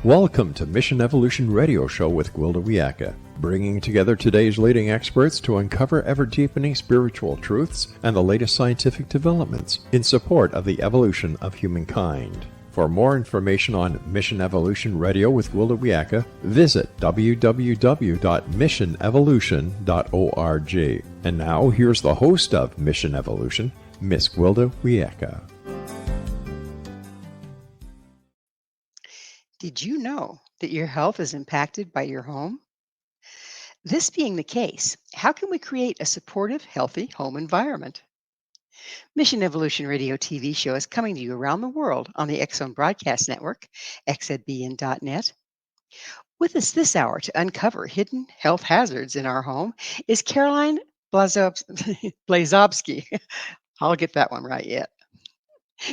Welcome to Mission Evolution Radio Show with Gwilda Wiyaka, bringing together today's leading experts to uncover ever-deepening spiritual truths and the latest scientific developments in support of the evolution of humankind. For more information on Mission Evolution Radio with Gwilda Wiyaka, visit www.missionevolution.org. And now, here's the host of Mission Evolution, Miss Gwilda Wiyaka. Did you know that your health is impacted by your home? This being the case, how can we create a supportive, healthy home environment? Mission Evolution Radio TV show is coming to you around the world on the X Zone Broadcast Network, xzbn.net. With us this hour to uncover hidden health hazards in our home is Caroline Blazovsky. I'll get that one right yet.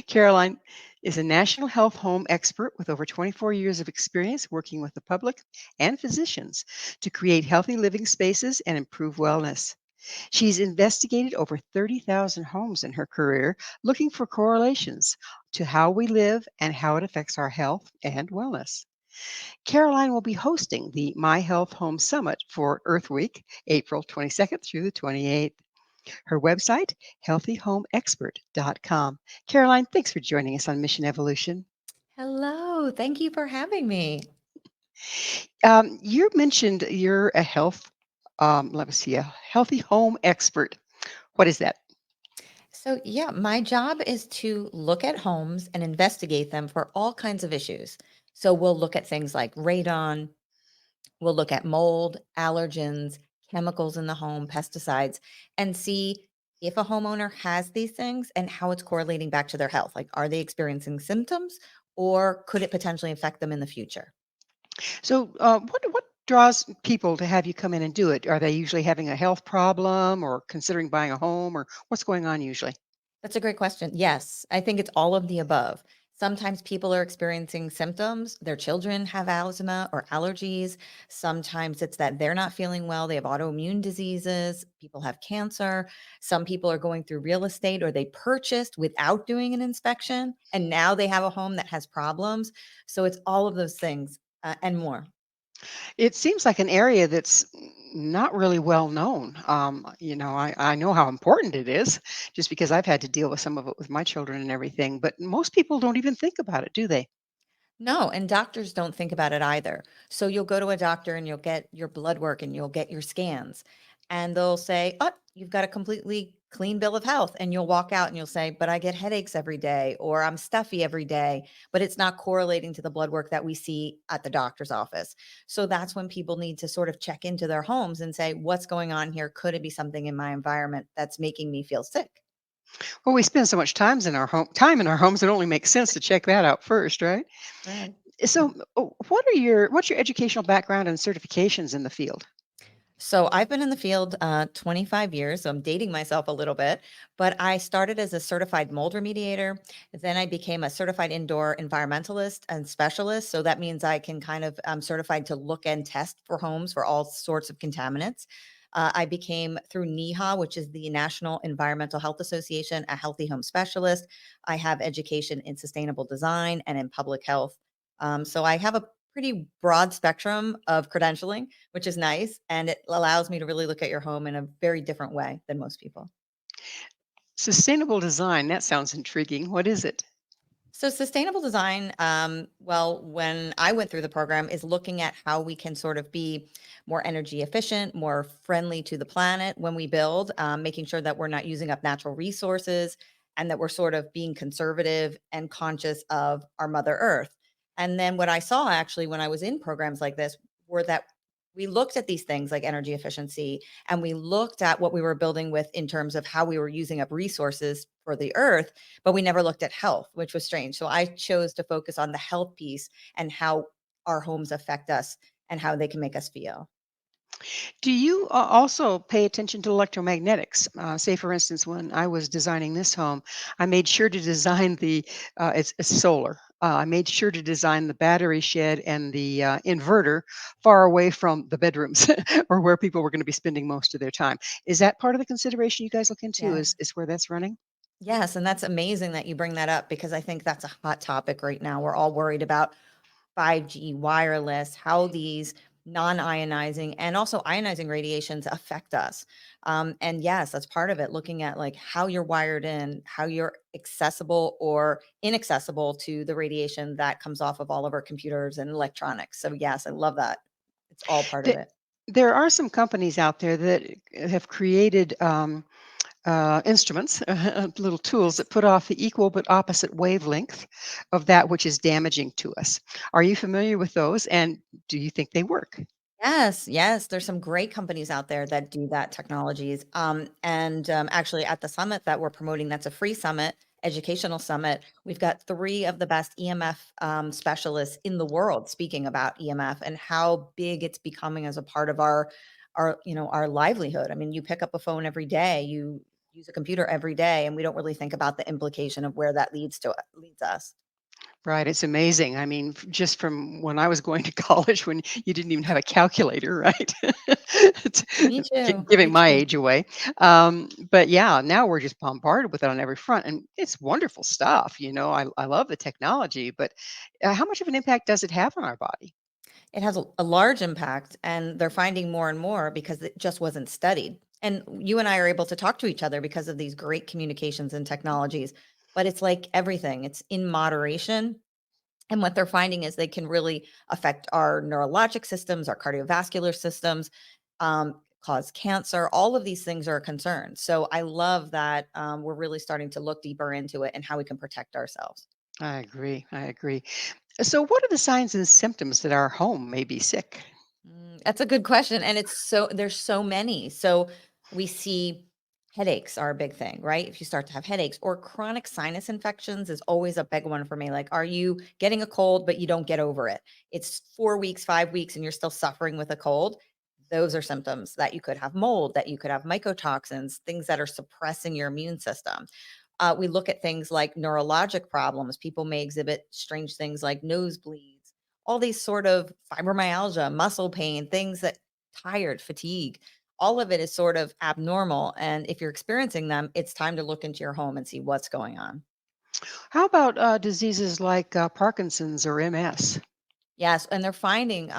Caroline is a national health home expert with over 24 years of experience working with the public and physicians to create healthy living spaces and improve wellness. She's investigated over 30,000 homes in her career, looking for correlations to how we live and how it affects our health and wellness. Caroline will be hosting the My Health Home Summit for Earth Week, April 22nd through the 28th. Her website, healthyhomeexpert.com. Caroline, thanks for joining us on Mission Evolution. Hello, thank you for having me. You mentioned you're a a healthy home expert. What is that? So, yeah, my job is to look at homes and investigate them for all kinds of issues. So, we'll look at things like radon, we'll look at mold, allergens, chemicals in the home, pesticides, and see if a homeowner has these things and how it's correlating back to their health. Like, are they experiencing symptoms or could it potentially affect them in the future? So, what draws people to have you come in and do it? Are they usually having a health problem or considering buying a home, or what's going on usually? That's a great question. Yes, I think it's all of the above. Sometimes people are experiencing symptoms. Their children have asthma or allergies. Sometimes it's that they're not feeling well. They have autoimmune diseases. People have cancer. Some people are going through real estate or they purchased without doing an inspection. And now they have a home that has problems. So it's all of those things and more. It seems like an area that's not really well known. I know how important it is just because I've had to deal with some of it with my children and everything, but most people don't even think about it, do they? No, and doctors don't think about it either. So you'll go to a doctor and you'll get your blood work and you'll get your scans, and they'll say, "Oh, you've got a completely clean bill of health." And you'll walk out and you'll say, "But I get headaches every day," or "I'm stuffy every day," but it's not correlating to the blood work that we see at the doctor's office. So that's when people need to sort of check into their homes and say, "What's going on here? Could it be something in my environment that's making me feel sick?" Well, we spend so much time in our homes, it only makes sense to check that out first, right? Right. So, what's your educational background and certifications in the field? So I've been in the field 25 years, so I'm dating myself a little bit, but I started as a certified mold remediator. Then I became a certified indoor environmentalist and specialist. So that means I can I'm certified to look and test for homes for all sorts of contaminants. I became through NEHA, which is the National Environmental Health Association, a healthy home specialist. I have education in sustainable design and in public health. So I have a pretty broad spectrum of credentialing, which is nice. And it allows me to really look at your home in a very different way than most people. Sustainable design, that sounds intriguing. What is it? So, sustainable design, well, when I went through the program, is looking at how we can sort of be more energy efficient, more friendly to the planet when we build, making sure that we're not using up natural resources and that we're sort of being conservative and conscious of our Mother Earth. And then what I saw actually when I was in programs like this were that we looked at these things like energy efficiency and we looked at what we were building with in terms of how we were using up resources for the earth, but we never looked at health, which was strange. So I chose to focus on the health piece and how our homes affect us and how they can make us feel. Do you also pay attention to electromagnetics? Say, for instance, when I was designing this home, I made sure to design it's solar. I made sure to design the battery shed and the inverter far away from the bedrooms or where people were going to be spending most of their time. Is that part of the consideration you guys look into? Yeah. Is where that's running? Yes, and that's amazing that you bring that up because I think that's a hot topic right now. We're all worried about 5G, wireless, how these non-ionizing and also ionizing radiations affect us. And yes, that's part of it, looking at like how you're wired in, how you're accessible or inaccessible to the radiation that comes off of all of our computers and electronics. So yes, I love that. It's all part of Th- it. There are some companies out there that have created instruments, little tools Yes. that put off the equal but opposite wavelength of that which is damaging to us. Are you familiar with those? And do you think they work? Yes, yes, there's some great companies out there that do that technologies. And actually, at the summit that we're promoting, that's a free summit, educational summit. We've got three of the best EMF specialists in the world speaking about EMF and how big it's becoming as a part of our livelihood. I mean, you pick up a phone every day, you use a computer every day, and we don't really think about the implication of where that leads us. Right, it's amazing. I mean, just from when I was going to college when you didn't even have a calculator, right? It's Me too. giving Me my too. age away. But yeah, now we're just bombarded with it on every front, and it's wonderful stuff. I love the technology, but how much of an impact does it have on our body? It has a large impact, and they're finding more and more because it just wasn't studied. And you and I are able to talk to each other because of these great communications and technologies. But it's like everything, it's in moderation. And what they're finding is they can really affect our neurologic systems, our cardiovascular systems, cause cancer. All of these things are a concern. So I love that we're really starting to look deeper into it and how we can protect ourselves. I agree. I agree. So, what are the signs and symptoms that our home may be sick? That's a good question, and there's so many. So we see headaches are a big thing, right? If you start to have headaches or chronic sinus infections is always a big one for me. Like, are you getting a cold but you don't get over it? It's 4 weeks, 5 weeks, and you're still suffering with a cold. Those are symptoms that you could have mold, that you could have mycotoxins, things that are suppressing your immune system. We look at things like neurologic problems. People may exhibit strange things like nosebleeds, all these sort of fibromyalgia, muscle pain, things that tired, fatigue, all of it is sort of abnormal. And if you're experiencing them, it's time to look into your home and see what's going on. How about diseases like Parkinson's or MS? Yes, and they're finding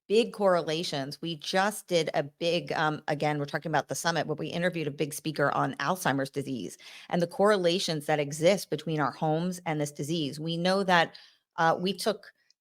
big correlations. We just did a big, again, we're talking about the summit where we interviewed a big speaker on Alzheimer's disease and the correlations that exist between our homes and this disease. We know that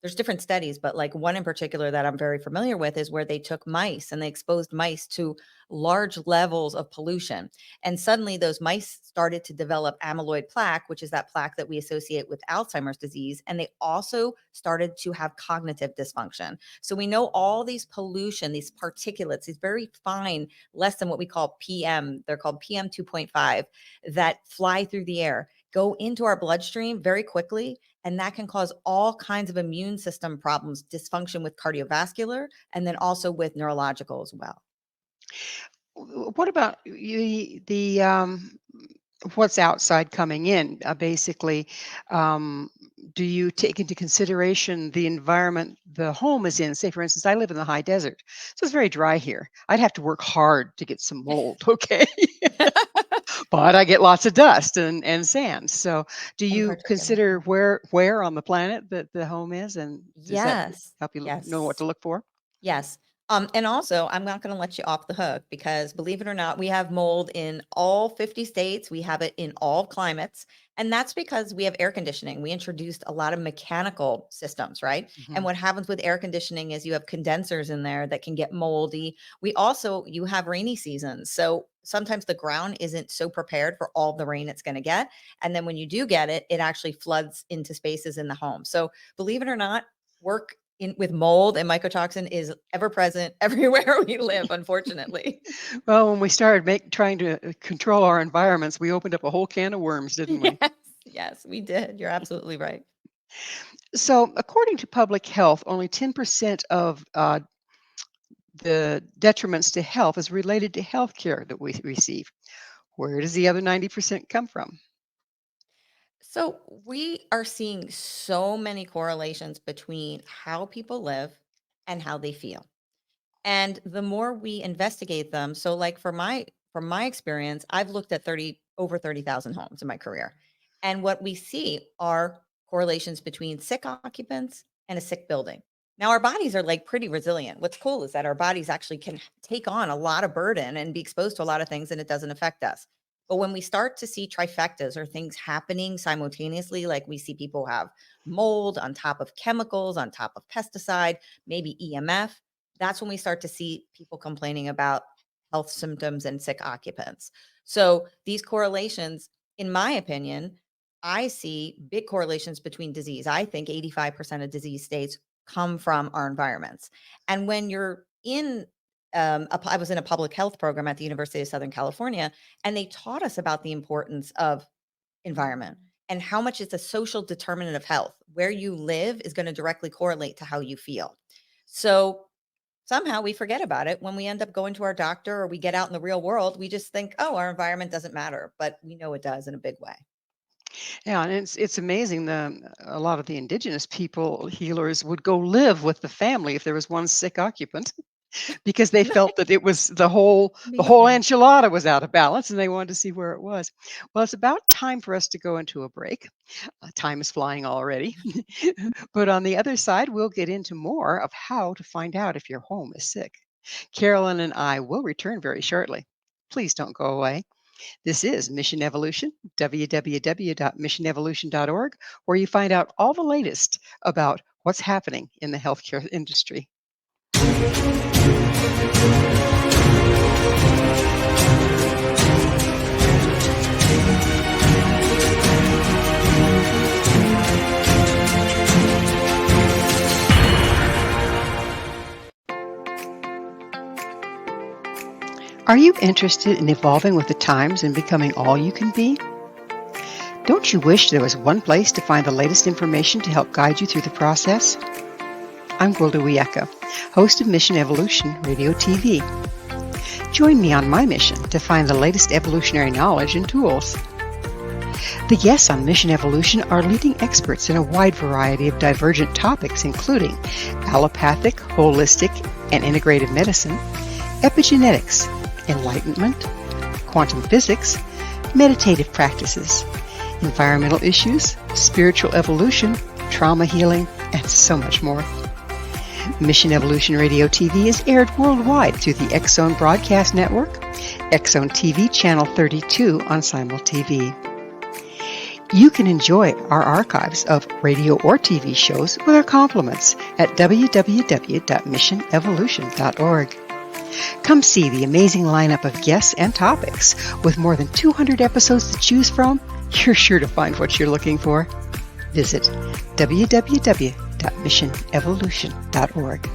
there's different studies, but like one in particular that I'm very familiar with is where they took mice and they exposed mice to large levels of pollution. And suddenly those mice started to develop amyloid plaque, which is that plaque that we associate with Alzheimer's disease. And they also started to have cognitive dysfunction. So we know all these pollution, these particulates, these very fine, less than what we call PM, they're called PM 2.5, that fly through the air, go into our bloodstream very quickly. And that can cause all kinds of immune system problems, dysfunction with cardiovascular, and then also with neurological as well. What about what's outside coming in? Basically, um, do you take into consideration the environment the home is in? Say, for instance, I live in the high desert, so it's very dry here. I'd have to work hard to get some mold, okay? But I get lots of dust and sand. So, do In you particular. consider where on the planet that the home is, and does that Yes. help you know what Yes. to look for? Yes. And also, I'm not going to let you off the hook because believe it or not, we have mold in all 50 states. We have it in all climates. And that's because we have air conditioning. We introduced a lot of mechanical systems, right? And Mhm. what happens with air conditioning is you have condensers in there that can get moldy. You have rainy seasons. So sometimes the ground isn't so prepared for all the rain it's going to get. And then when you do get it, it actually floods into spaces in the home. So believe it or not, work with mold and mycotoxin is ever present everywhere we live, unfortunately. Well, when we started trying to control our environments, we opened up a whole can of worms, didn't we? Yes, yes, we did. You're absolutely right. So, according to public health, only 10% of the detriments to health is related to health care that we receive. Where does the other 90% come from? So we are seeing so many correlations between how people live and how they feel. And the more we investigate them, so like from my experience, I've looked at 30,000 homes in my career. And what we see are correlations between sick occupants and a sick building. Now, our bodies are like pretty resilient. What's cool is that our bodies actually can take on a lot of burden and be exposed to a lot of things and it doesn't affect us. But when we start to see trifectas or things happening simultaneously, like we see people have mold on top of chemicals, on top of pesticide, maybe EMF, that's when we start to see people complaining about health symptoms and sick occupants. So these correlations, in my opinion, I see big correlations between disease. I think 85% of disease states come from our environments. And when you're in, I was in a public health program at the University of Southern California, and they taught us about the importance of environment and how much it's a social determinant of health. Where you live is going to directly correlate to how you feel. So somehow we forget about it when we end up going to our doctor or we get out in the real world. We just think, oh, our environment doesn't matter, but we know it does in a big way. Yeah, and it's amazing. A lot of the indigenous people healers would go live with the family if there was one sick occupant because they felt that it was the whole Amazing. enchilada was out of balance and they wanted to see where it was. Well, it's about time for us to go into a break. Time is flying already. But on the other side, we'll get into more of how to find out if your home is sick. Carolyn and I will return very shortly. Please don't go away. This is Mission Evolution, www.missionevolution.org, where you find out all the latest about what's happening in the healthcare industry. Are you interested in evolving with the times and becoming all you can be? Don't you wish there was one place to find the latest information to help guide you through the process? I'm Gwilda Wiyaka, host of Mission Evolution Radio TV. Join me on my mission to find the latest evolutionary knowledge and tools. The guests on Mission Evolution are leading experts in a wide variety of divergent topics, including allopathic, holistic, and integrative medicine, epigenetics, enlightenment, quantum physics, meditative practices, environmental issues, spiritual evolution, trauma healing, and so much more. Mission Evolution Radio TV is aired worldwide through the X-Zone Broadcast Network, X-Zone TV Channel 32 on Simul TV. You can enjoy our archives of radio or TV shows with our compliments at www.missionevolution.org. Come see the amazing lineup of guests and topics. With more than 200 episodes to choose from, you're sure to find what you're looking for. Visit www.missionevolution.org.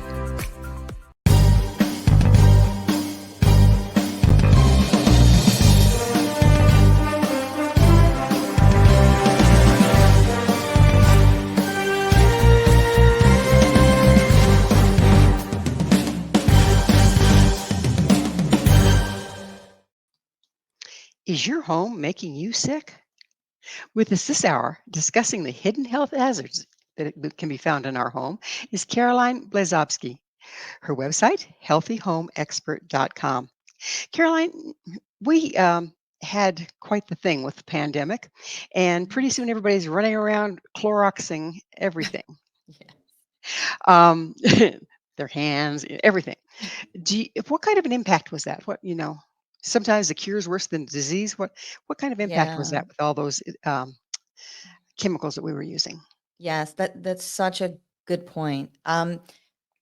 Is your home making you sick? With us this hour, discussing the hidden health hazards that can be found in our home, is Caroline Blazovsky. Her website, healthyhomeexpert.com. Caroline, we had quite the thing with the pandemic, and pretty soon everybody's running around Cloroxing everything. Yeah. Um, their hands, everything. What kind of an impact was that? Sometimes the cure is worse than the disease. What kind of impact was Yeah. that with all those chemicals that we were using? Yes, that's such a good point.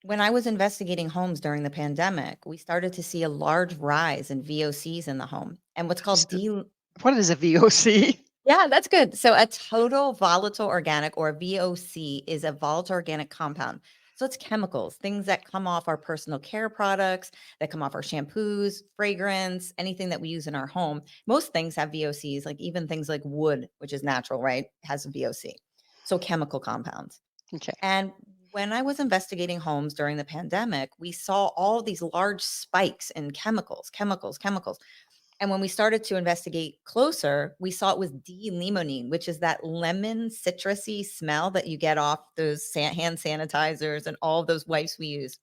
When I was investigating homes during the pandemic, we started to see a large rise in VOCs in the home and what's called What is a VOC? yeah, that's good. So a total volatile organic or VOC is a volatile organic compound. So it's chemicals, things that come off our personal care products, that come off our shampoos, fragrance, anything that we use in our home. Most things have VOCs, like even things like wood, which is natural, right? Has a VOC. So chemical compounds. Okay. And when I was investigating homes during the pandemic, we saw all these large spikes in chemicals. And when we started to investigate closer, we saw it was D-limonene, which is that lemon citrusy smell that you get off those hand sanitizers and all of those wipes we use.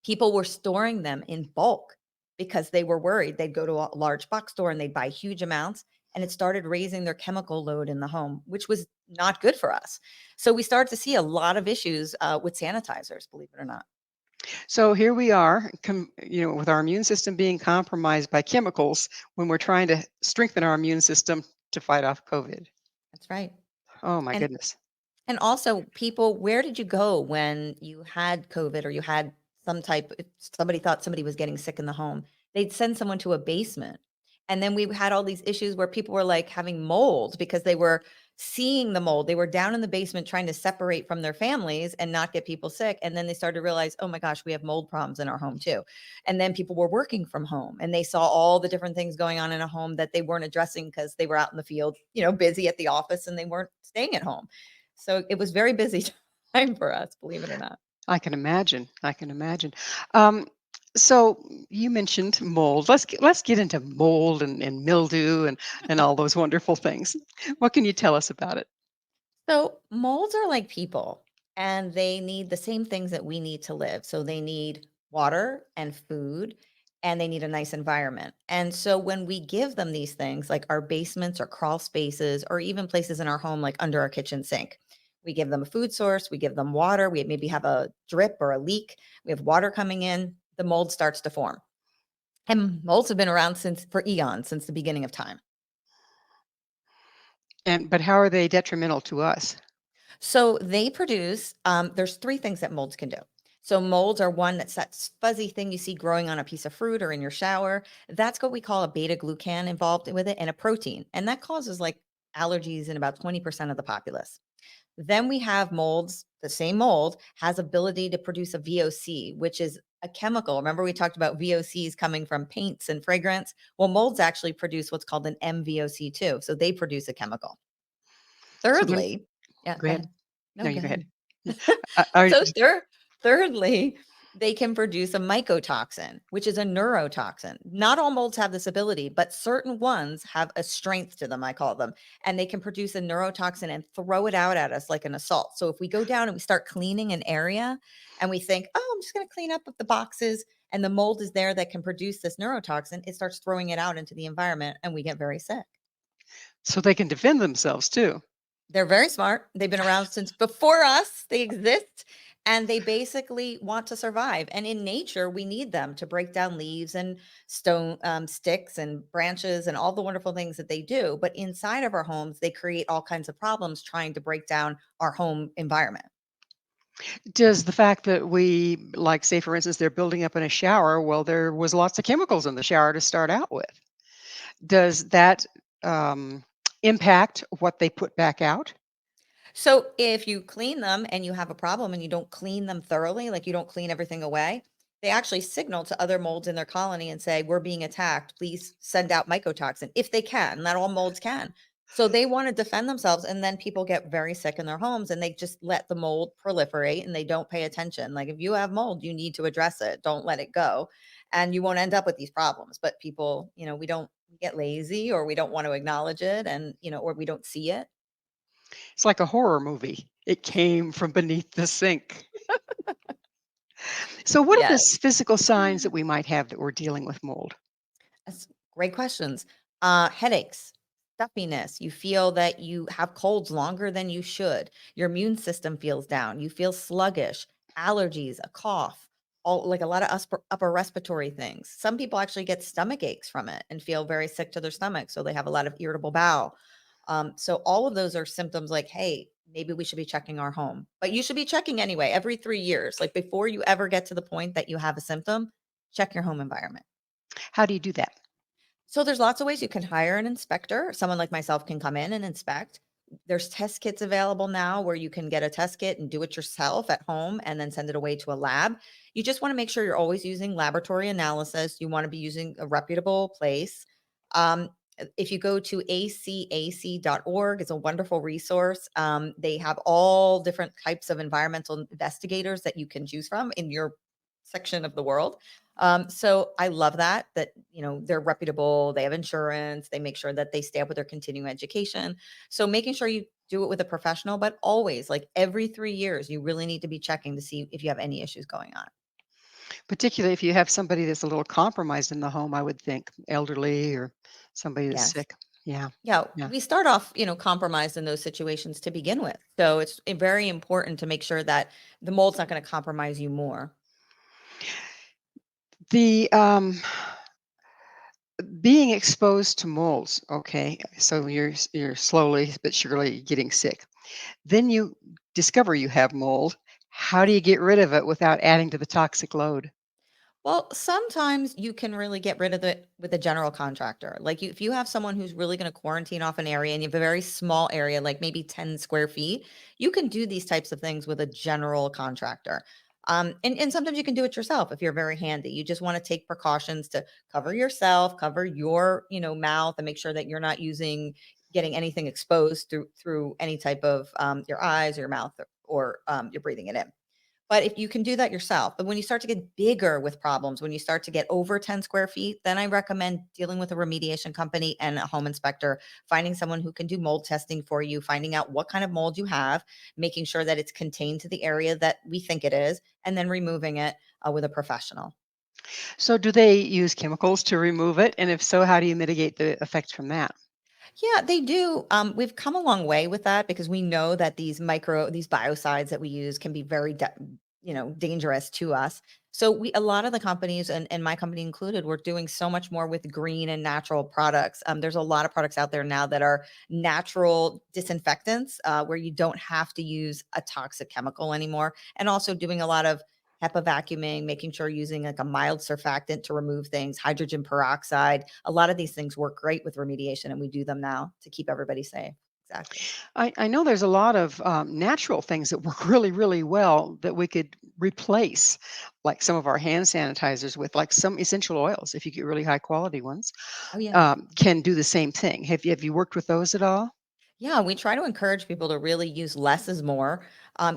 People were storing them in bulk because they were worried. They'd go to a large box store and they'd buy huge amounts. and it started raising their chemical load in the home, which was not good for us. So we started to see a lot of issues with sanitizers, believe it or not. So here we are, with our immune system being compromised by chemicals when we're trying to strengthen our immune system to fight off COVID. That's right. Oh my And goodness. And also, people, where did you go when you had COVID or you had if somebody thought somebody was getting sick in the home? They'd send someone to a basement. And then we had all these issues where people were like having mold because they were seeing the mold. They were down in the basement trying to separate from their families and not get people sick. And then they started to realize, oh my gosh, we have mold problems in our home too. And then people were working from home and they saw all the different things going on in a home that they weren't addressing because they were out in the field, busy at the office and they weren't staying at home. So it was very busy time for us, believe it or not. I can imagine. I can imagine. Um, so you mentioned mold. Let's get into mold and mildew and all those wonderful things. What can you tell us about it? So molds are like people and they need the same things that we need to live. So they need water and food and they need a nice environment. And so when we give them these things like our basements or crawl spaces or even places in our home like under our kitchen sink, we give them a food source, we give them water, we maybe have a drip or a leak, we have water coming in, the mold starts to form. And molds have been around since for eons, since the beginning of time. But how are they detrimental to us? So they produce, there's three things that molds can do. So molds are one that's that fuzzy thing you see growing on a piece of fruit or in your shower. That's what we call a beta glucan involved with it and a protein. And that causes like allergies in about 20% of the populace. Then we have molds. The same mold has ability to produce a VOC, which is a chemical. Remember we talked about VOCs coming from paints and fragrance? Well, molds actually produce what's called an MVOC too. So they produce a chemical. So then, Thirdly, yeah, go go ahead. ahead. No, No, go you go ahead. ahead. Are, So thirdly, they can produce a mycotoxin, which is a neurotoxin. Not all molds have this ability, but certain ones have a strength to them, I call them, and they can produce a neurotoxin and throw it out at us like an assault. So if we go down and we start cleaning an area and we think, oh, I'm just going to clean up with the boxes and the mold is there that can produce this neurotoxin, it starts throwing it out into the environment and we get very sick. so they can defend themselves too. They're very smart. They've been around since before us. They exist and they basically want to survive. And in nature, we need them to break down leaves and stone sticks and branches and all the wonderful things that they do. But inside of our homes, they create all kinds of problems trying to break down our home environment. Does the fact that like, say, for instance, they're building up in a shower, well, there was lots of chemicals in the shower to start out with. Does that um, impact what they put back out? So if you clean them and you have a problem and you don't clean them thoroughly, like you don't clean everything away, they actually signal to other molds in their colony and say, we're being attacked. Please send out mycotoxin if they can. Not all molds can. So they want to defend themselves. And then people get very sick in their homes and they just let the mold proliferate and they don't pay attention. Like if you have mold, you need to address it. Don't let it go. And you won't end up with these problems. But people, we get lazy or we don't want to acknowledge it and, or we don't see it. It's like a horror movie. It came from beneath the sink. So, what are the Yes. physical signs that we might have that we're dealing with mold? That's great questions. Headaches, stuffiness. You feel that you have colds longer than you should. Your immune system feels down. You feel sluggish, allergies, a cough, all like a lot of upper respiratory things. Some people actually get stomach aches from it and feel very sick to their stomach. So they have a lot of irritable bowel. So all of those are symptoms like, hey, maybe we should be checking our home. But you should be checking anyway every 3 years. Like before you ever get to the point that you have a symptom, check your home environment. How do you do that? So there's lots of ways you can hire an inspector. Someone like myself can come in and inspect. There's test kits available now where you can get a test kit and do it yourself at home and then send it away to a lab. You just want to make sure you're always using laboratory analysis. You want to be using a reputable place. Um, if you go to acac.org, it's a wonderful resource. They have all different types of environmental investigators that you can choose from in your section of the world. So I love that, they're reputable, they have insurance, they make sure that they stay up with their continuing education. So making sure you do it with a professional, but always like every 3 years, you really need to be checking to see if you have any issues going on. Particularly if you have somebody that's a little compromised in the home, I would think elderly or somebody that's Yes. sick. Yeah. Yeah, Yeah. we start off, compromised in those situations to begin with. So it's very important to make sure that the mold's not going to compromise you more. The being exposed to molds, okay, so you're slowly but surely getting sick. Then you discover you have mold. How do you get rid of it without adding to the toxic load? Well, sometimes you can really get rid of it with a general contractor. Like if you have someone who's really going to quarantine off an area and you have a very small area, like maybe 10 square feet, you can do these types of things with a general contractor. And sometimes you can do it yourself if you're very handy. You just want to take precautions to cover yourself, cover your, mouth, and make sure that you're not getting anything exposed through any type of your eyes or your mouth, or you're breathing it in. But if you can do that yourself, but when you start to get bigger with problems, when you start to get over 10 square feet, then I recommend dealing with a remediation company and a home inspector, finding someone who can do mold testing for you, finding out what kind of mold you have, making sure that it's contained to the area that we think it is, and then removing it with a professional. So do they use chemicals to remove it? And if so, how do you mitigate the effects from that? Yeah, they do. We've come a long way with that because we know that these biocides that we use can be very, dangerous to us. So a lot of the companies, and my company included, we're doing so much more with green and natural products. There's a lot of products out there now that are natural disinfectants, where you don't have to use a toxic chemical anymore, and also doing a lot of HEPA vacuuming, making sure using like a mild surfactant to remove things, hydrogen peroxide. A lot of these things work great with remediation, and we do them now to keep everybody safe. Exactly. I know there's a lot of natural things that work really, really well that we could replace, like some of our hand sanitizers with, like some essential oils, if you get really high quality ones, Oh, yeah. can do the same thing. Have you worked with those at all? Yeah, we try to encourage people to really use less is more,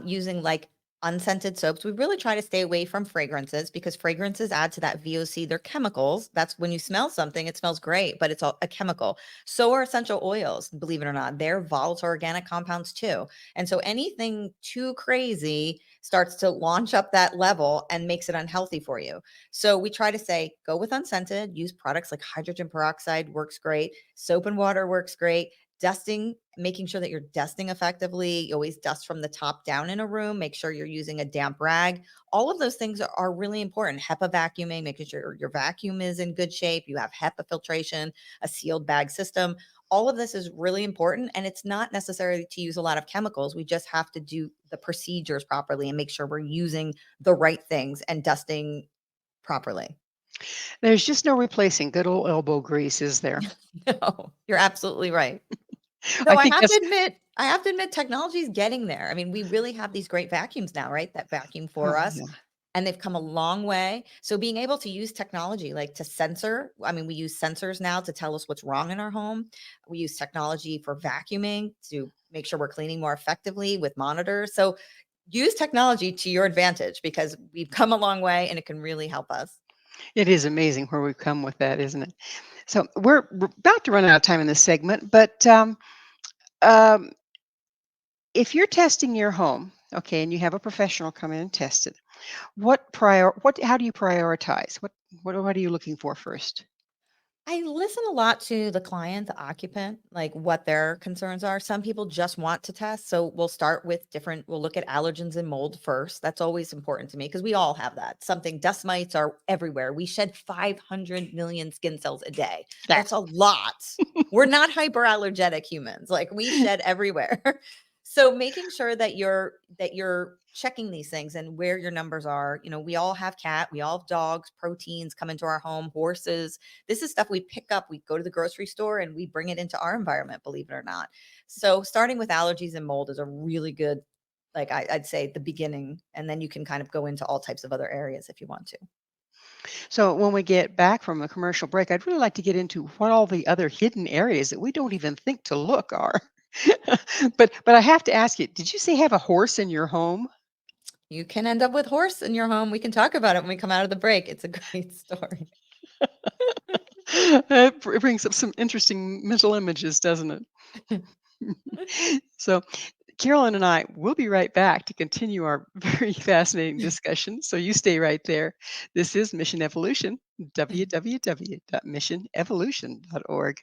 using like unscented soaps. We really try to stay away from fragrances because fragrances add to that VOC. They're chemicals. That's when you smell something, it smells great, but it's all a chemical. So are essential oils, believe it or not. They're volatile organic compounds too. And so anything too crazy starts to launch up that level and makes it unhealthy for you. So we try to say go with unscented, use products like hydrogen peroxide works great, soap and water works great. Dusting, making sure that you're dusting effectively. You always dust from the top down in a room. Make sure you're using a damp rag. All of those things are really important. HEPA vacuuming, making sure your vacuum is in good shape. You have HEPA filtration, a sealed bag system. All of this is really important. And it's not necessary to use a lot of chemicals. We just have to do the procedures properly and make sure we're using the right things and dusting properly. There's just no replacing good old elbow grease, is there? No, you're absolutely right. I Though think that's I have to admit technology is getting there. I mean, we really have these great vacuums now, right? That vacuum for oh us, yeah. and they've come a long way. So being able to use technology like to censor, I mean, we use sensors now to tell us what's wrong in our home. We use technology for vacuuming to make sure we're cleaning more effectively with monitors. So use technology to your advantage because we've come a long way and it can really help us. It is amazing where we've come with that, isn't it? So we're about to run out of time in this segment, but um, if you're testing your home, okay, and you have a professional come in and test it, how do you prioritize? What are you looking for first? I listen a lot to the client, the occupant, like what their concerns are. Some people just want to test. So we'll look at allergens and mold first. That's always important to me because we all have that. Dust mites are everywhere. We shed 500 million skin cells a day. That That's a lot. We're not hyperallergenic humans. Like we shed everywhere. So making sure that you're checking these things and where your numbers are. We all have we all have dogs, proteins come into our home, horses. This is stuff we pick up. We go to the grocery store and we bring it into our environment, believe it or not. So starting with allergies and mold is a really good, like I'd say the beginning. And then you can kind of go into all types of other areas if you want to. So when we get back from a commercial break, I'd really like to get into what all the other hidden areas that we don't even think to look are. But I have to ask you, did you say have a horse in your home? You can end up with horse in your home. We can talk about it when we come out of the break. It's a great story. It brings up some interesting mental images, doesn't it? So Carolyn and I will be right back to continue our very fascinating discussion. So you stay right there. This is Mission Evolution, www.missionevolution.org.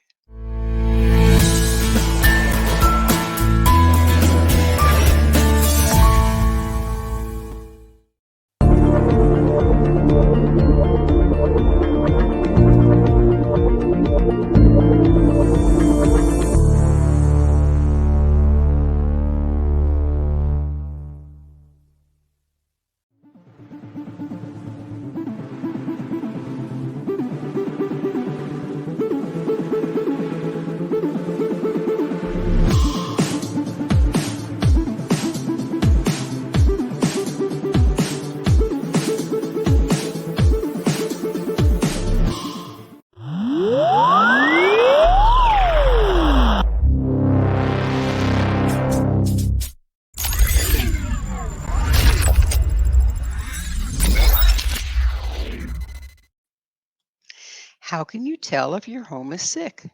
How can you tell if your home is sick?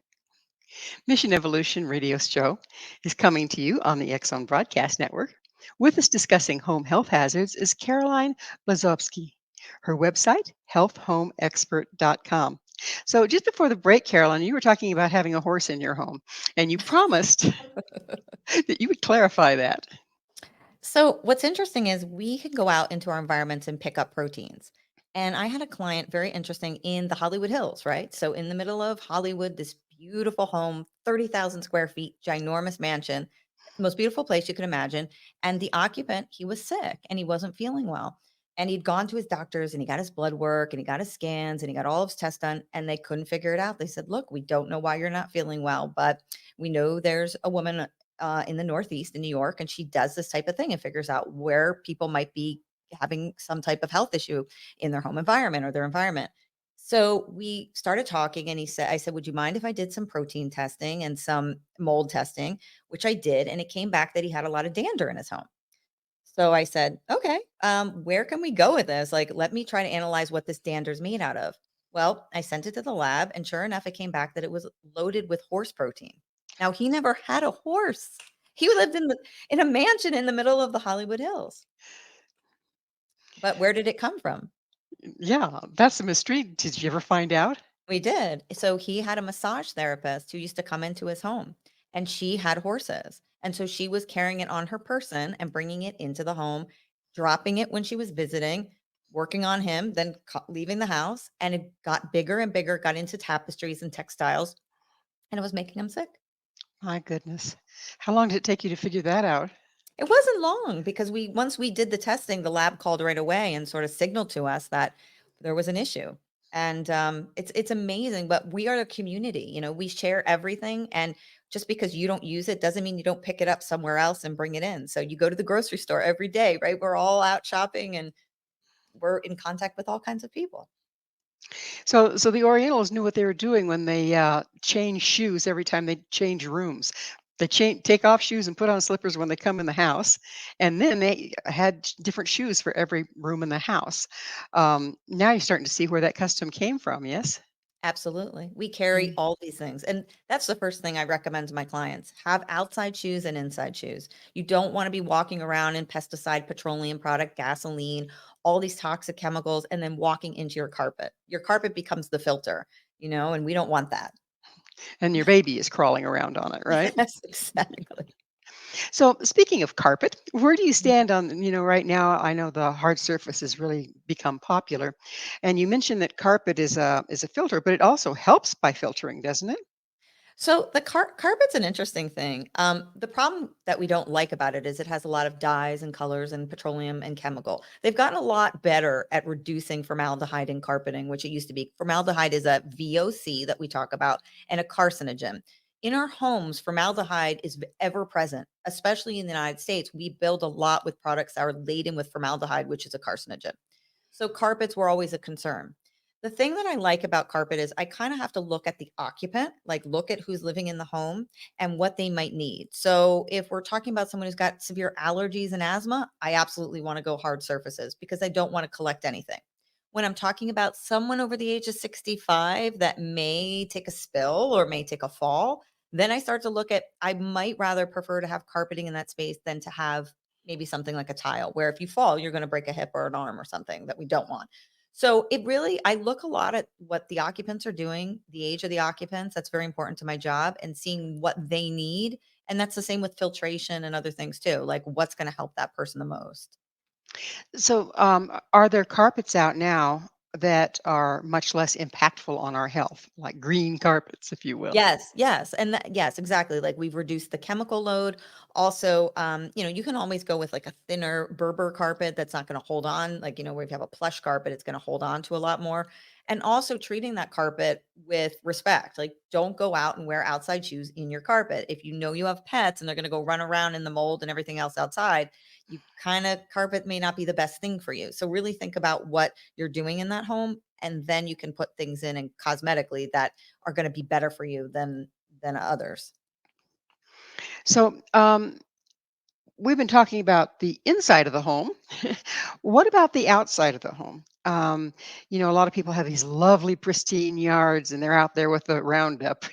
Mission Evolution Radio Show is coming to you on the Exxon Broadcast Network. With us discussing home health hazards is Caroline Blazovsky. Her website, healthhomeexpert.com. So, just before the break, Caroline, you were talking about having a horse in your home, and you promised that you would clarify that. So, what's interesting is we can go out into our environments and pick up proteins. And I had a client, very interesting, in the Hollywood Hills, right? So, in the middle of Hollywood, this beautiful home, 30,000 square feet, ginormous mansion, most beautiful place you can imagine. And the occupant, he was sick and he wasn't feeling well. And he'd gone to his doctors and he got his blood work and he got his scans and he got all of his tests done and they couldn't figure it out. They said, "Look, we don't know why you're not feeling well, but we know there's a woman in the Northeast in New York, and she does this type of thing and figures out where people might be having some type of health issue in their home environment or their environment." So we started talking, and I said, "Would you mind if I did some protein testing and some mold testing?" Which I did, and it came back that he had a lot of dander in his home. So I said, "Okay, where can we go with this? Like, let me try to analyze what this dander is made out of." Well, I sent it to the lab, and sure enough, it came back that it was loaded with horse protein. Now, he never had a horse. He lived in a mansion in the middle of the Hollywood Hills. But where did it come from? Yeah, that's a mystery. Did you ever find out? We did. So he had a massage therapist who used to come into his home, and she had horses. And so she was carrying it on her person and bringing it into the home, dropping it when she was visiting, working on him, then leaving the house. And it got bigger and bigger, got into tapestries and textiles, and it was making him sick. My goodness. How long did it take you to figure that out? It wasn't long because once we did the testing, the lab called right away and sort of signaled to us that there was an issue. And it's amazing, but we are a community. We share everything, and just because you don't use it doesn't mean you don't pick it up somewhere else and bring it in. So you go to the grocery store every day, right? We're all out shopping, and we're in contact with all kinds of people. So the Orientals knew what they were doing when they change shoes every time they change rooms. They take off shoes and put on slippers when they come in the house, and then they had different shoes for every room in the house. Now you're starting to see where that custom came from. Yes. Absolutely. We carry Mm. all these things. And that's the first thing I recommend to my clients. Have outside shoes and inside shoes. You don't want to be walking around in pesticide, petroleum product, gasoline, all these toxic chemicals, and then walking into your carpet. Your carpet becomes the filter, and we don't want that. And your baby is crawling around on it, right? Yes, exactly. So speaking of carpet, where do you stand on, right now I know the hard surface has really become popular. And you mentioned that carpet is a filter, but it also helps by filtering, doesn't it? So the carpet's an interesting thing. The problem that we don't like about it is it has a lot of dyes and colors and petroleum and chemical. They've gotten a lot better at reducing formaldehyde in carpeting, which it used to be. Formaldehyde is a VOC that we talk about and a carcinogen. In our homes, formaldehyde is ever present, especially in the United States. We build a lot with products that are laden with formaldehyde, which is a carcinogen. So carpets were always a concern. The thing that I like about carpet is I kind of have to look at the occupant, like look at who's living in the home and what they might need. So if we're talking about someone who's got severe allergies and asthma, I absolutely want to go hard surfaces because I don't want to collect anything. When I'm talking about someone over the age of 65 that may take a spill or may take a fall, then I start to look at I might rather prefer to have carpeting in that space than to have maybe something like a tile where if you fall, you're going to break a hip or an arm or something that we don't want. So it really, I look a lot at what the occupants are doing, the age of the occupants. That's very important to my job and seeing what they need. And that's the same with filtration and other things too. Like what's going to help that person the most. So, are there carpets out now that are much less impactful on our health, like green carpets, if you will? Yes, yes, and yes, exactly. Like we've reduced the chemical load. Also, you can always go with like a thinner Berber carpet that's not going to hold on. Like where you have a plush carpet, it's going to hold on to a lot more. And also treating that carpet with respect. Like don't go out and wear outside shoes in your carpet. If you know you have pets and they're going to go run around in the mold and everything else outside, you kind of carpet may not be the best thing for you. So really think about what you're doing in that home, and then you can put things in and cosmetically that are gonna be better for you than others. So, we've been talking about the inside of the home. What about the outside of the home? Um, a lot of people have these lovely pristine yards and they're out there with the Roundup,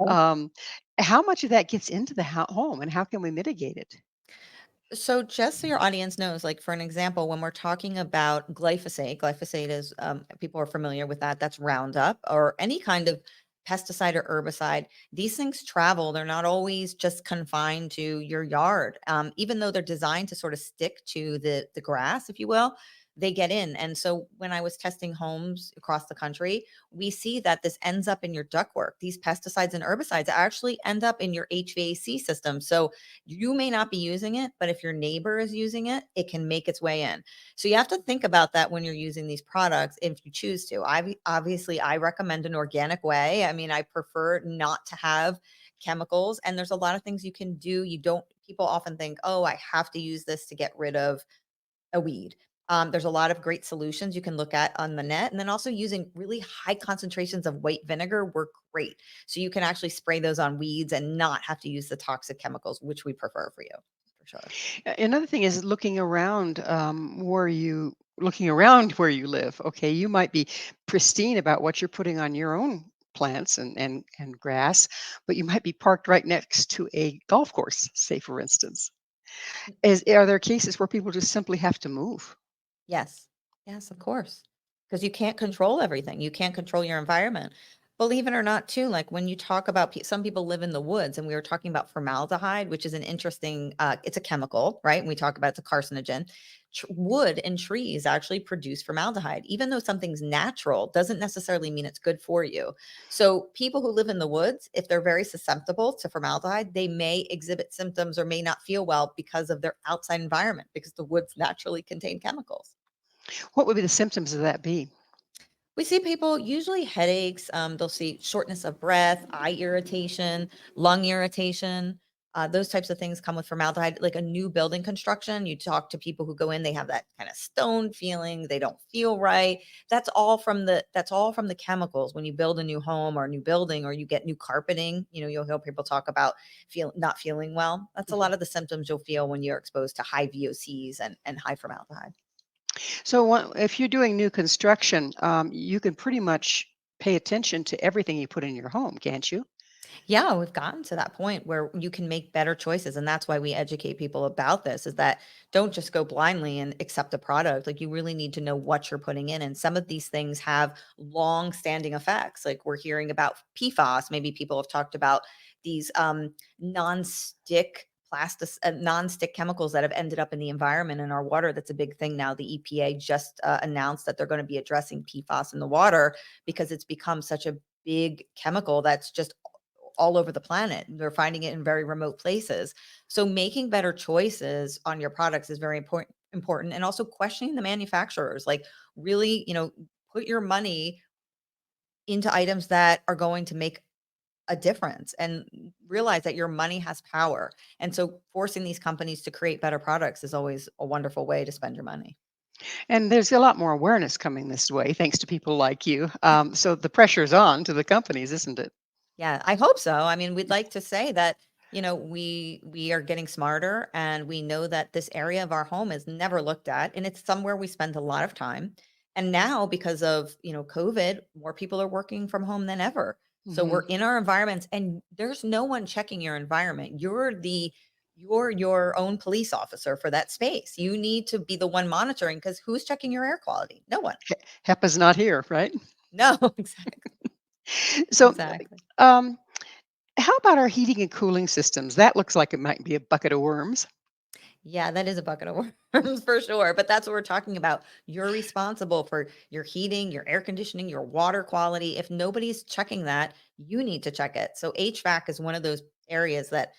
Um, how much of that gets into the home and how can we mitigate it? So just so your audience knows, like for an example, when we're talking about glyphosate is people are familiar with that. That's Roundup or any kind of pesticide or herbicide. These things travel. They're not always just confined to your yard. Even though they're designed to sort of stick to the grass, if you will, they get in. And so when I was testing homes across the country, we see that this ends up in your ductwork. These pesticides and herbicides actually end up in your HVAC system. So you may not be using it, but if your neighbor is using it, it can make its way in. So you have to think about that when you're using these products if you choose to. Obviously, I recommend an organic way. I mean, I prefer not to have chemicals, and there's a lot of things you can do. You don't, people often think, oh, I have to use this to get rid of a weed. There's a lot of great solutions you can look at on the net. And then also using really high concentrations of white vinegar work great. So you can actually spray those on weeds and not have to use the toxic chemicals, which we prefer for you, for sure. Another thing is looking around where you live. Okay, you might be pristine about what you're putting on your own plants and grass, but you might be parked right next to a golf course, say for instance. Are there cases where people just simply have to move? Yes. Yes, of course. Because you can't control everything. You can't control your environment. Believe it or not, too, like when you talk about some people live in the woods, and we were talking about formaldehyde, which is an interesting, it's a chemical, right? And we talk about it's a carcinogen. Wood and trees actually produce formaldehyde. Even though something's natural, doesn't necessarily mean it's good for you. So people who live in the woods, if they're very susceptible to formaldehyde, they may exhibit symptoms or may not feel well because of their outside environment, because the woods naturally contain chemicals. What would be the symptoms of that be? We see people usually headaches. They'll see shortness of breath, eye irritation, lung irritation. Those types of things come with formaldehyde. Like a new building construction, you talk to people who go in, they have that kind of stone feeling. They don't feel right. That's all from the chemicals. When you build a new home or a new building, or you get new carpeting, you'll hear people talk about not feeling well. That's a Mhm. lot of the symptoms you'll feel when you're exposed to high VOCs and high formaldehyde. So, if you're doing new construction, you can pretty much pay attention to everything you put in your home, can't you? Yeah, we've gotten to that point where you can make better choices. And that's why we educate people about this, is that don't just go blindly and accept a product. Like you really need to know what you're putting in. And some of these things have long standing effects. Like we're hearing about PFAS. Maybe people have talked about these non-stick plastic, non-stick chemicals that have ended up in the environment and our water. That's a big thing now. The EPA just announced that they're going to be addressing PFAS in the water because it's become such a big chemical that's just all over the planet. They're finding it in very remote places. So making better choices on your products is very important, and also questioning the manufacturers. Like really, put your money into items that are going to make a difference, and realize that your money has power. And so forcing these companies to create better products is always a wonderful way to spend your money. And there's a lot more awareness coming this way, thanks to people like you. So the pressure's on to the companies, isn't it? Yeah, I hope so. I mean, we'd like to say that, we are getting smarter, and we know that this area of our home is never looked at, and it's somewhere we spend a lot of time. And now because of, COVID, more people are working from home than ever. So Hmm. we're in our environments, and there's no one checking your environment. You're your own police officer for that space. You need to be the one monitoring, because who's checking your air quality? No one. HEPA's not here, right? No, exactly. So, Exactly. um, how about our heating and cooling systems? That looks like it might be a bucket of worms. Yeah, that is a bucket of worms for sure. But that's what we're talking about. You're responsible for your heating, your air conditioning, your water quality. If nobody's checking that, you need to check it. So HVAC is one of those areas that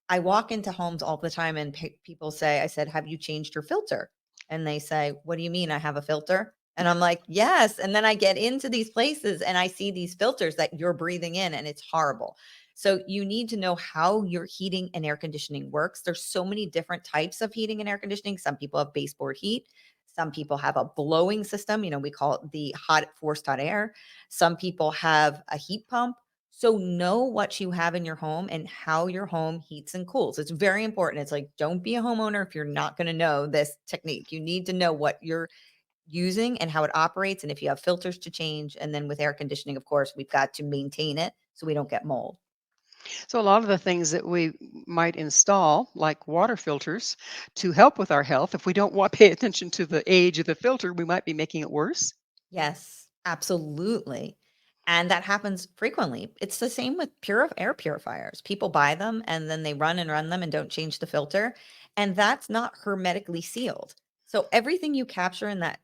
I walk into homes all the time, and people say, I said, have you changed your filter? And they say, what do you mean I have a filter? And I'm like, yes. And then I get into these places and I see these filters that you're breathing in, and it's horrible. So you need to know how your heating and air conditioning works. There's so many different types of heating and air conditioning. Some people have baseboard heat. Some people have a blowing system. We call it the hot forced hot air. Some people have a heat pump. So know what you have in your home and how your home heats and cools. It's very important. It's like, don't be a homeowner if you're not going to know this technique. You need to know what using and how it operates, and if you have filters to change. And then with air conditioning, of course, we've got to maintain it so we don't get mold. So a lot of the things that we might install, like water filters, to help with our health, if we don't pay attention to the age of the filter, we might be making it worse. Yes, absolutely. And that happens frequently. It's the same with air purifiers. People buy them and then they run and run them and don't change the filter. And that's not hermetically sealed. So everything you capture in that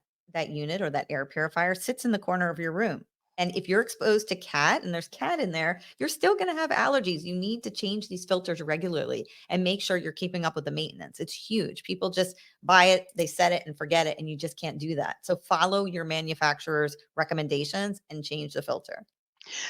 unit or that air purifier sits in the corner of your room. And if you're exposed to cat and there's cat in there, you're still going to have allergies. You need to change these filters regularly and make sure you're keeping up with the maintenance. It's huge. People just buy it, they set it and forget it, and you just can't do that. So follow your manufacturer's recommendations and change the filter.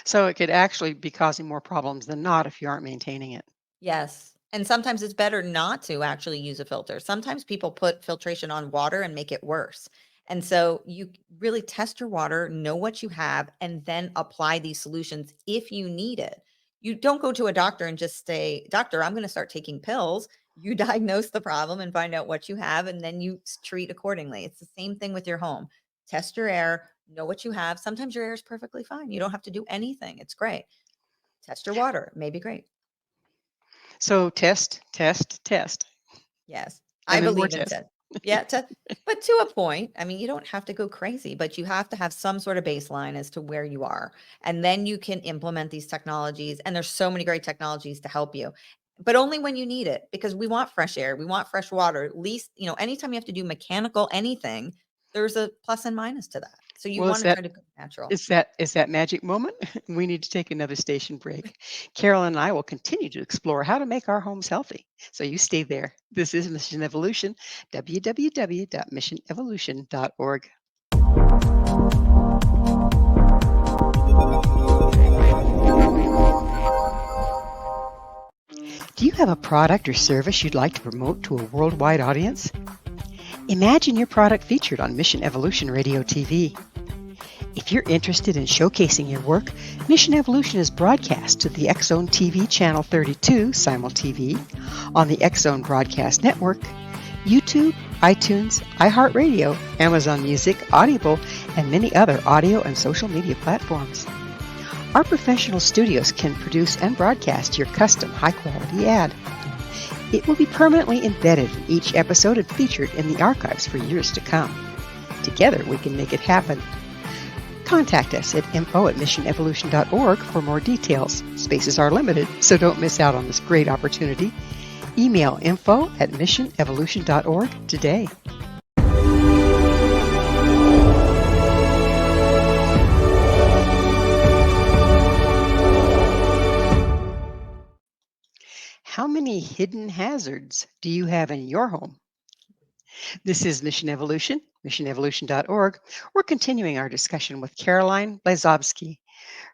So it could actually be causing more problems than not if you aren't maintaining it. Yes. And sometimes it's better not to actually use a filter. Sometimes people put filtration on water and make it worse. And so you really test your water, know what you have, and then apply these solutions if you need it. You don't go to a doctor and just say, "Doctor, I'm going to start taking pills." You diagnose the problem and find out what you have, and then you treat accordingly. It's the same thing with your home. Test your air, know what you have. Sometimes your air is perfectly fine. You don't have to do anything. It's great. Test your water, it may be great. So test, test, test, Yes, I and then more believe in test. test. Yeah, but to a point. I mean, you don't have to go crazy, but you have to have some sort of baseline as to where you are. And then you can implement these technologies. And there's so many great technologies to help you, but only when you need it, because we want fresh air, we want fresh water. At least, anytime you have to do mechanical anything, there's a plus and minus to that. So you Well, want to try to go natural. is that magic moment? We need to take another station break. Carolyn and I will continue to explore how to make our homes healthy. So you stay there. This is Mission Evolution, www.missionevolution.org. Do you have a product or service you'd like to promote to a worldwide audience? Imagine your product featured on Mission Evolution Radio TV. If you're interested in showcasing your work, Mission Evolution is broadcast to the X Zone TV Channel 32 Simul TV, on the X Zone Broadcast Network, YouTube, iTunes, iHeartRadio, Amazon Music, Audible, and many other audio and social media platforms. Our professional studios can produce and broadcast your custom high-quality ad. It will be permanently embedded in each episode and featured in the archives for years to come. Together, we can make it happen. Contact us at info@missionevolution.org for more details. Spaces are limited, so don't miss out on this great opportunity. Email info@missionevolution.org today. How many hidden hazards do you have in your home? This is Mission Evolution, missionevolution.org. We're continuing our discussion with Caroline Blazovsky.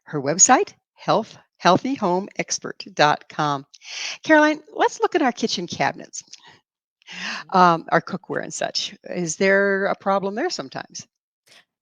Her website, healthyhomeexpert.com. Caroline, let's look at our kitchen cabinets, our cookware and such. Is there a problem there sometimes?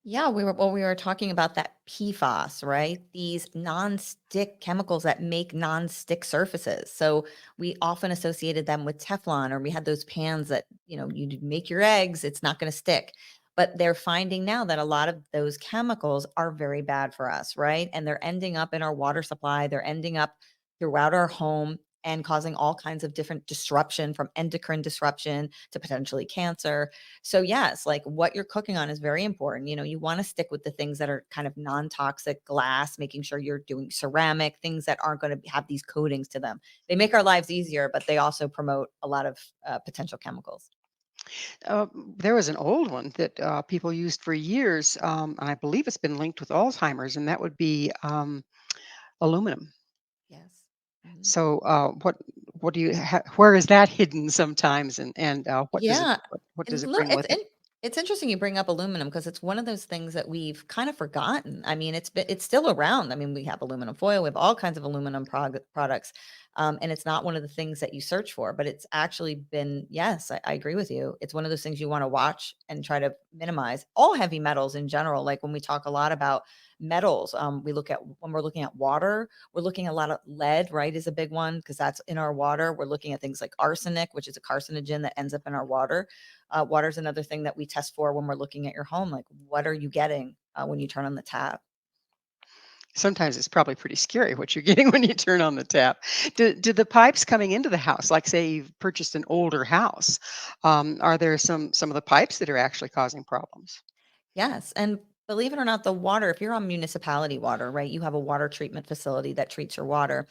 Yeah, we were talking about that PFAS, right? These non-stick chemicals that make non-stick surfaces. So we often associated them with Teflon, or we had those pans that, you make your eggs, it's not going to stick. But they're finding now that a lot of those chemicals are very bad for us, right? And they're ending up in our water supply, they're ending up throughout our home and causing all kinds of different disruption, from endocrine disruption to potentially cancer. So yes, like what you're cooking on is very important. You want to stick with the things that are kind of non-toxic, glass, making sure you're doing ceramic, things that aren't going to have these coatings to them. They make our lives easier, but they also promote a lot of potential chemicals. Uh, there was an old one that people used for years, and I believe it's been linked with Alzheimer's, and that would be aluminum. Yes. Mhm. So, what do you where is that hidden sometimes, and Yeah. what does And it look, bring with it? it's interesting you bring up aluminum, because it's one of those things that we've kind of forgotten. I mean, it's still around. I mean, we have aluminum foil, we have all kinds of aluminum products, and it's not one of the things that you search for. But it's actually been, yes, I agree with you. It's one of those things you want to watch and try to minimize. All heavy metals in general, like when we talk a lot about Metals. We look at when we're looking at water, we're looking at a lot of lead, right, is a big one because that's in our water. We're looking at things like arsenic, which is a carcinogen that ends up in our water. Water is another thing that we test for when we're looking at your home. Like, what are you getting when you turn on the tap? Sometimes it's probably pretty scary what you're getting when you turn on the tap. Do the pipes coming into the house, like say you've purchased an older house, are there some of the pipes that are actually causing problems? Yes. And believe it or not, the water, if you're on municipality water, right, you have a water treatment facility that treats your water.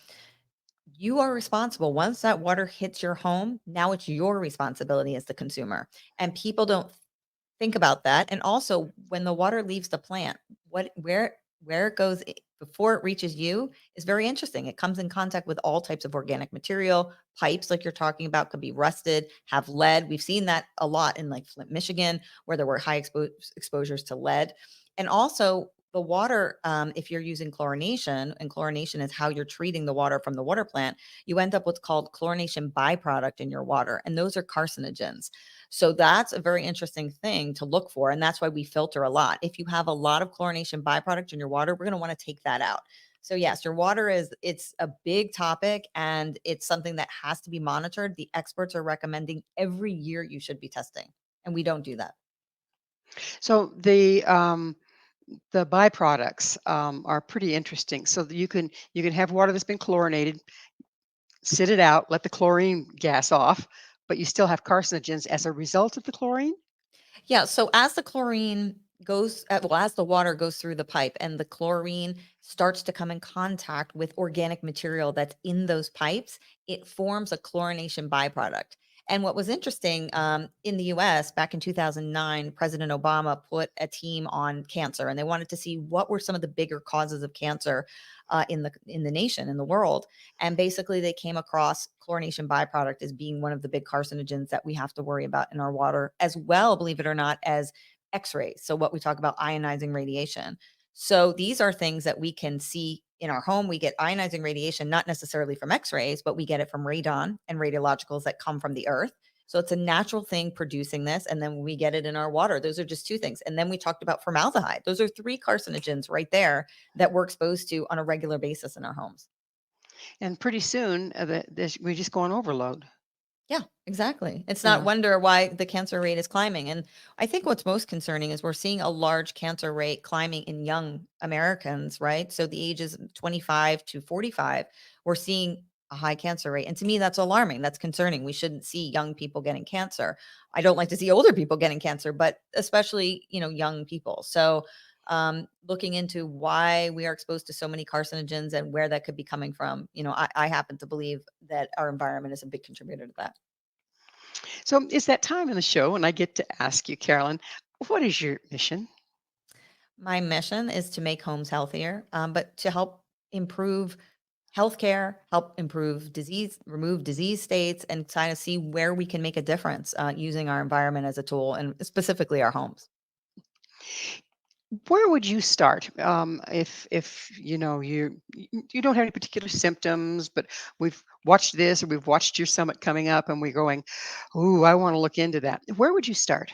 You are responsible. Once that water hits your home, now it's your responsibility as the consumer. And people don't think about that. And also when the water leaves the plant, what where it goes before it reaches you is very interesting. It comes in contact with all types of organic material. Pipes, like you're talking about, could be rusted, have lead. We've seen that a lot in like Flint, Michigan, where there were high exposures to lead. And also the water, if you're using chlorination, and chlorination is how you're treating the water from the water plant, you end up what's called chlorination byproduct in your water. And those are carcinogens. So that's a very interesting thing to look for. And that's why we filter a lot. If you have a lot of chlorination byproduct in your water, we're going to want to take that out. So yes, your water it's a big topic and it's something that has to be monitored. The experts are recommending every year you should be testing, and we don't do that. So the byproducts are pretty interesting. So that you can have water that's been chlorinated, sit it out, let the chlorine gas off, but you still have carcinogens as a result of the chlorine. Yeah, so as the chlorine goes, as the water goes through the pipe and the chlorine starts to come in contact with organic material that's in those pipes, it forms a chlorination byproduct. And what was interesting in the US back in 2009, President Obama put a team on cancer, and they wanted to see what were some of the bigger causes of cancer in the nation, in the world. And basically, they came across chlorination byproduct as being one of the big carcinogens that we have to worry about in our water, as well, believe it or not, as X rays. So, what we talk about ionizing radiation. So, these are things that we can see in our home. We get ionizing radiation, not necessarily from X rays, but we get it from radon and radiologicals that come from the earth. So, it's a natural thing producing this. And then we get it in our water. Those are just two things. And then we talked about formaldehyde. Those are three carcinogens right there that we're exposed to on a regular basis in our homes. And pretty soon, we just go on overload. Yeah, exactly. It's not Yeah. wonder why the cancer rate is climbing. And I think what's most concerning is we're seeing a large cancer rate climbing in young Americans, right? So the ages 25 to 45, we're seeing a high cancer rate. And to me, that's alarming. That's concerning. We shouldn't see young people getting cancer. I don't like to see older people getting cancer, but especially, young people. So looking into why we are exposed to so many carcinogens and where that could be coming from, I happen to believe that our environment is a big contributor to that. So it's that time in the show, and I get to ask you, Carolyn, what is your mission? My mission is to make homes healthier, but to help improve healthcare, help improve disease, remove disease states, and kind of see where we can make a difference using our environment as a tool, and specifically our homes. Where would you start if you don't have any particular symptoms, but we've watched this or we've watched your summit coming up, and we're going, "Ooh, I want to look into that." Where would you start?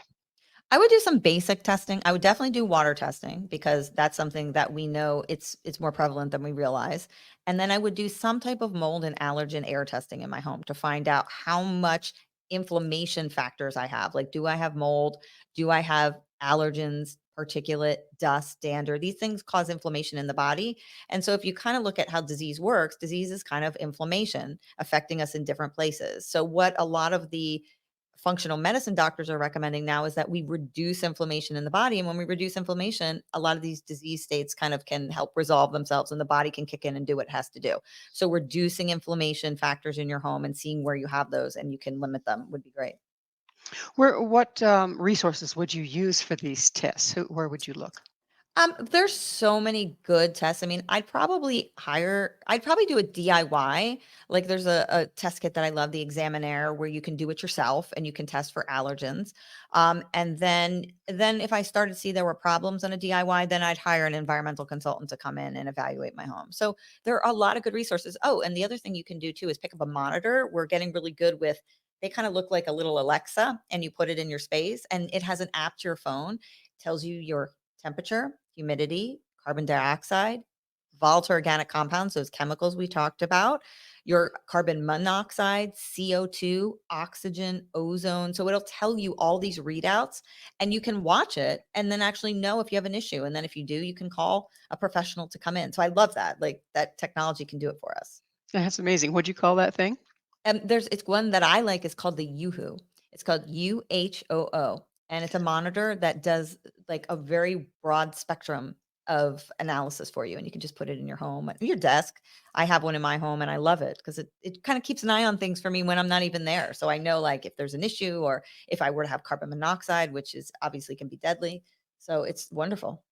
I would do some basic testing. I would definitely do water testing because that's something that we know it's more prevalent than we realize. And then I would do some type of mold and allergen air testing in my home to find out how much inflammation factors I have. Like, do I have mold? Do I have allergens, particulate, dust, dander? These things cause inflammation in the body. And so if you kind of look at how disease works, disease is kind of inflammation affecting us in different places. So what a lot of the functional medicine doctors are recommending now is that we reduce inflammation in the body. And when we reduce inflammation, a lot of these disease states kind of can help resolve themselves and the body can kick in and do what it has to do. So reducing inflammation factors in your home and seeing where you have those and you can limit them would be great. What resources would you use for these tests? Where would you look? There's so many good tests. I mean, I'd probably do a DIY. Like there's a test kit that I love, the Examiner, where you can do it yourself and you can test for allergens. And then if I started to see there were problems on a DIY, then I'd hire an environmental consultant to come in and evaluate my home. So there are a lot of good resources. Oh, and the other thing you can do too is pick up a monitor. We're getting really good with they kind of look like a little Alexa and you put it in your space and it has an app to your phone, tells you your temperature, humidity, carbon dioxide, volatile organic compounds, those chemicals we talked about, your carbon monoxide, CO2, oxygen, ozone. So it'll tell you all these readouts and you can watch it and then actually know if you have an issue. And then if you do, you can call a professional to come in. So I love that. Like that technology can do it for us. That's amazing. What'd you call that thing? It's one that I like is called the Yuhu. It's called UHOO, and it's a monitor that does like a very broad spectrum of analysis for you, and you can just put it in your home, at your desk. I have one in my home, and I love it because it kind of keeps an eye on things for me when I'm not even there. So I know like if there's an issue or if I were to have carbon monoxide, which is obviously can be deadly. So it's wonderful.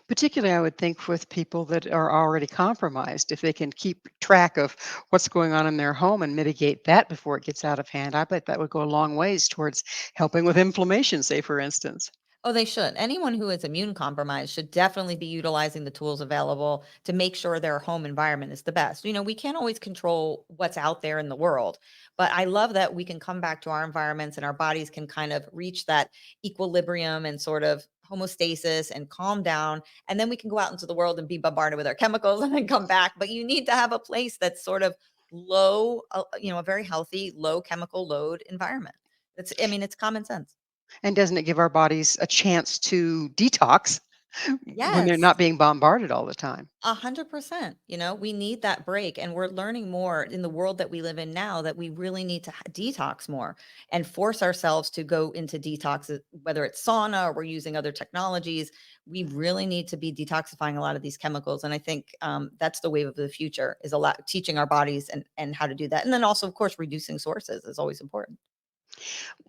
Particularly, I would think with people that are already compromised, if they can keep track of what's going on in their home and mitigate that before it gets out of hand, I bet that would go a long ways towards helping with inflammation, say, for instance. Oh, they should. Anyone who is immune compromised should definitely be utilizing the tools available to make sure their home environment is the best. We can't always control what's out there in the world, but I love that we can come back to our environments and our bodies can kind of reach that equilibrium and sort of homeostasis and calm down. And then we can go out into the world and be bombarded with our chemicals and then come back. But you need to have a place that's sort of low, a very healthy, low chemical load environment. It's common sense. And doesn't it give our bodies a chance to detox when they're Yes. not being bombarded all the time? 100%. We need that break. And we're learning more in the world that we live in now that we really need to detox more and force ourselves to go into detox, whether it's sauna or we're using other technologies. We really need to be detoxifying a lot of these chemicals. And I think that's the wave of the future is a lot teaching our bodies and how to do that. And then also, of course, reducing sources is always important.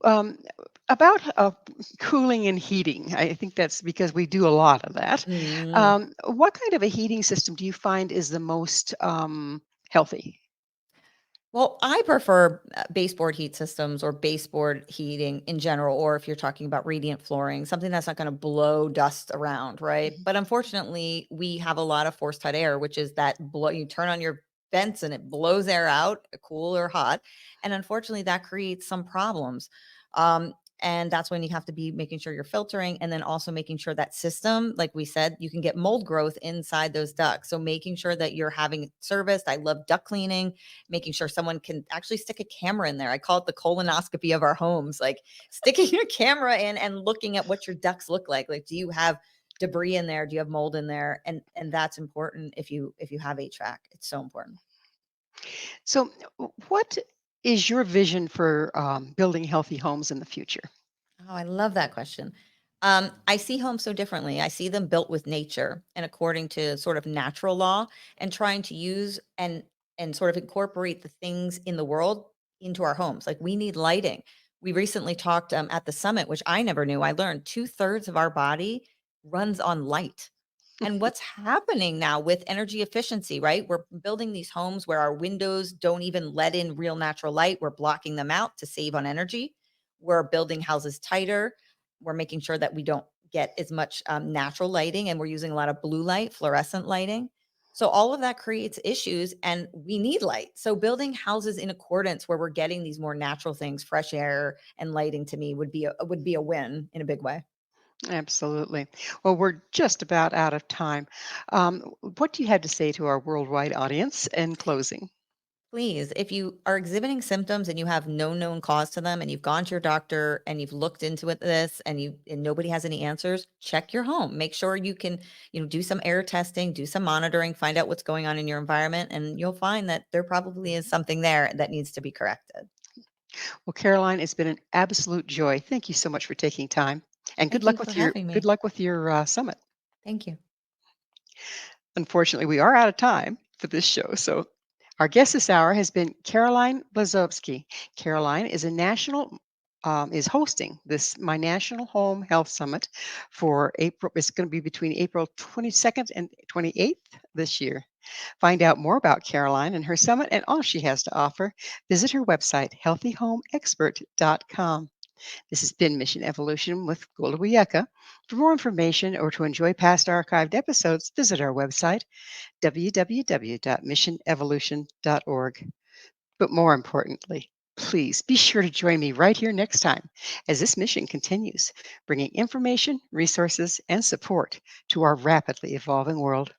Um, about cooling and heating, I think that's because we do a lot of that. Mm. What kind of a heating system do you find is the most healthy? Well, I prefer baseboard heat systems or baseboard heating in general, or if you're talking about radiant flooring, something that's not going to blow dust around, right? Mhm. But unfortunately, we have a lot of forced hot air, which is that blow. You turn on your vents and it blows air out, cool or hot, and unfortunately, that creates some problems. Um, and that's when you have to be making sure you're filtering, and then also making sure that system, like we said, you can get mold growth inside those ducts. So making sure that you're having it serviced. I love duct cleaning, making sure someone can actually stick a camera in there. I call it the colonoscopy of our homes, like sticking a camera in and looking at what your ducts look like. Like, do you have debris in there? Do you have mold in there? And that's important if you have HVAC. It's so important. So, what is your vision for building healthy homes in the future? Oh, I love that question. I see homes so differently. I see them built with nature and according to sort of natural law and trying to use and sort of incorporate the things in the world into our homes. Like we need lighting. We recently talked at the summit, which I never knew. I learned 2/3 of our body runs on light. And what's happening now with energy efficiency, right? We're building these homes where our windows don't even let in real natural light. We're blocking them out to save on energy. We're building houses tighter. We're making sure that we don't get as much natural lighting and we're using a lot of blue light, fluorescent lighting. So all of that creates issues and we need light. So building houses in accordance where we're getting these more natural things, fresh air and lighting to me would be a win in a big way. Absolutely. Well, we're just about out of time. What do you have to say to our worldwide audience in closing? Please, if you are exhibiting symptoms and you have no known cause to them and you've gone to your doctor and you've looked into this and nobody has any answers, check your home. Make sure you can, do some air testing, do some monitoring, find out what's going on in your environment and you'll find that there probably is something there that needs to be corrected. Well, Caroline, it's been an absolute joy. Thank you so much for taking time, and Thank you for having good me. luck with your summit. Thank you. Unfortunately, we are out of time for this show. So, our guest this hour has been Caroline Blazovsky. Caroline is hosting this My National Home Health Summit for April. It's going to be between April 22nd and 28th this year. Find out more about Caroline and her summit and all she has to offer. Visit her website, healthyhomeexpert.com. This has been Mission Evolution with Gwilda Wiyaka. For more information or to enjoy past archived episodes, visit our website, www.missionevolution.org. But more importantly, Please be sure to join me right here next time as this mission continues, bringing information, resources, and support to our rapidly evolving world.